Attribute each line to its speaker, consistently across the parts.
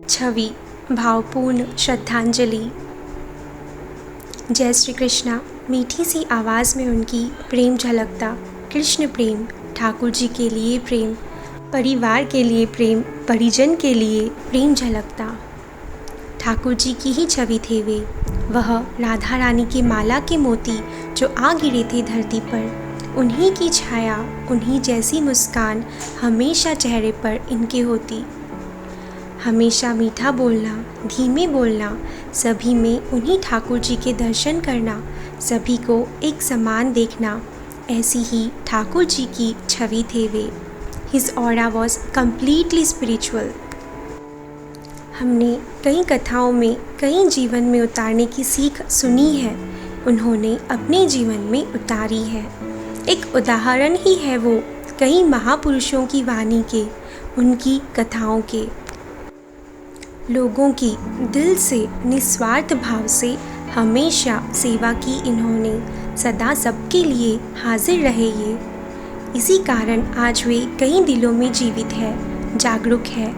Speaker 1: छवि भावपूर्ण श्रद्धांजलि। जय श्री कृष्णा। मीठी सी आवाज़ में उनकी प्रेम झलकता। कृष्ण प्रेम, ठाकुर जी के लिए प्रेम, परिवार के लिए प्रेम, परिजन के लिए प्रेम झलकता। ठाकुर जी की ही छवि थे वे, वह राधा रानी की माला के मोती जो आ गिरे थे धरती पर। उन्हीं की छाया, उन्हीं जैसी मुस्कान हमेशा चेहरे पर इनके होती। हमेशा मीठा बोलना, धीमे बोलना, सभी में उन्हीं ठाकुर जी के दर्शन करना, सभी को एक समान देखना, ऐसी ही ठाकुर जी की छवि थे वे। His aura was completely spiritual. हमने कई कथाओं में, कई जीवन में उतारने की सीख सुनी है, उन्होंने अपने जीवन में उतारी है। एक उदाहरण ही है वो कई महापुरुषों की वाणी के, उनकी कथाओं के। लोगों की दिल से निस्वार्थ भाव से हमेशा सेवा की इन्होंने, सदा सबके लिए हाजिर रहे ये। इसी कारण आज वे कई दिलों में जीवित है, जागरूक है,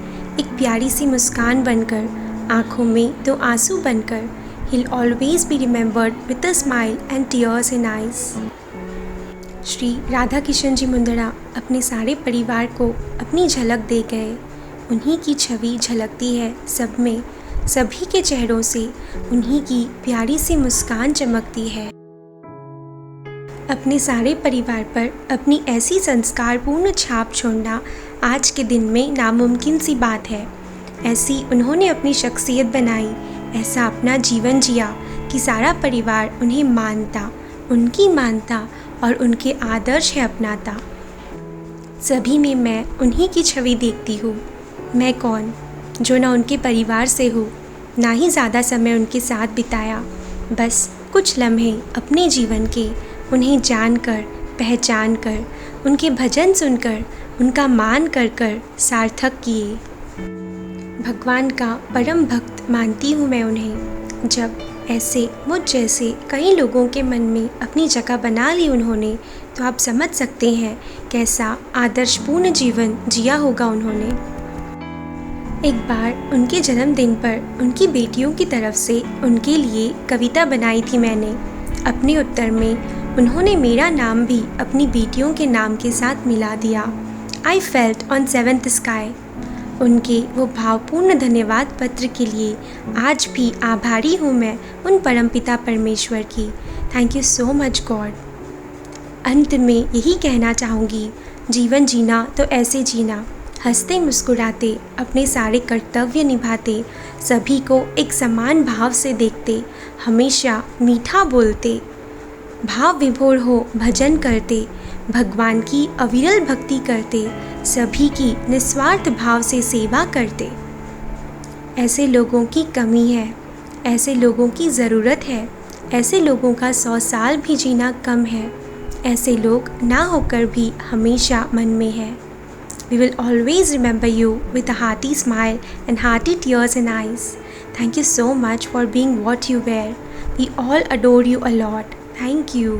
Speaker 1: एक प्यारी सी मुस्कान बनकर, आँखों में दो आंसू बनकर। He'll always be remembered with a smile and tears in eyes। Shri Radha Kishan ji Mundra अपने सारे परिवार को अपनी झलक दे गए। उन्हीं की छवि झलकती है सब में, सभी के चेहरों से उन्हीं की प्यारी सी मुस्कान चमकती है। अपने सारे परिवार पर अपनी ऐसी संस्कारपूर्ण छाप छोड़ना आज के दिन में नामुमकिन सी बात है। ऐसी उन्होंने अपनी शख्सियत बनाई, ऐसा अपना जीवन जिया कि सारा परिवार उन्हें मानता, उनकी मानता और उनके आदर्श है अपनाता। सभी में मैं उन्हीं की छवि देखती हूँ। मैं कौन जो ना उनके परिवार से हूँ, ना ही ज़्यादा समय उनके साथ बिताया, बस कुछ लम्हे अपने जीवन के उन्हें जानकर, पहचान कर, उनके भजन सुनकर, उनका मान कर कर सार्थक किए। भगवान का परम भक्त मानती हूँ मैं उन्हें। जब ऐसे मुझ जैसे कई लोगों के मन में अपनी जगह बना ली उन्होंने, तो आप समझ सकते हैं कैसा आदर्शपूर्ण जीवन जिया होगा उन्होंने। एक बार उनके जन्मदिन पर उनकी बेटियों की तरफ से उनके लिए कविता बनाई थी मैंने। अपने उत्तर में उन्होंने मेरा नाम भी अपनी बेटियों के नाम के साथ मिला दिया। I felt on seventh sky. उनके वो भावपूर्ण धन्यवाद पत्र के लिए आज भी आभारी हूँ मैं उन परमपिता परमेश्वर की। Thank you so much God. अंत में यही कहना चाहूँगी, जीवन जीना तो ऐसे जीना, हंसते मुस्कुराते, अपने सारे कर्तव्य निभाते, सभी को एक समान भाव से देखते, हमेशा मीठा बोलते, भाव विभोर हो भजन करते, भगवान की अविरल भक्ति करते, सभी की निस्वार्थ भाव से सेवा करते। ऐसे लोगों की कमी है, ऐसे लोगों की ज़रूरत है, ऐसे लोगों का 100 साल भी जीना कम है, ऐसे लोग ना होकर भी हमेशा मन में है। We will always remember you with a hearty smile and hearty tears in eyes. Thank you so much for being what you were. We all adore you a lot. Thank you.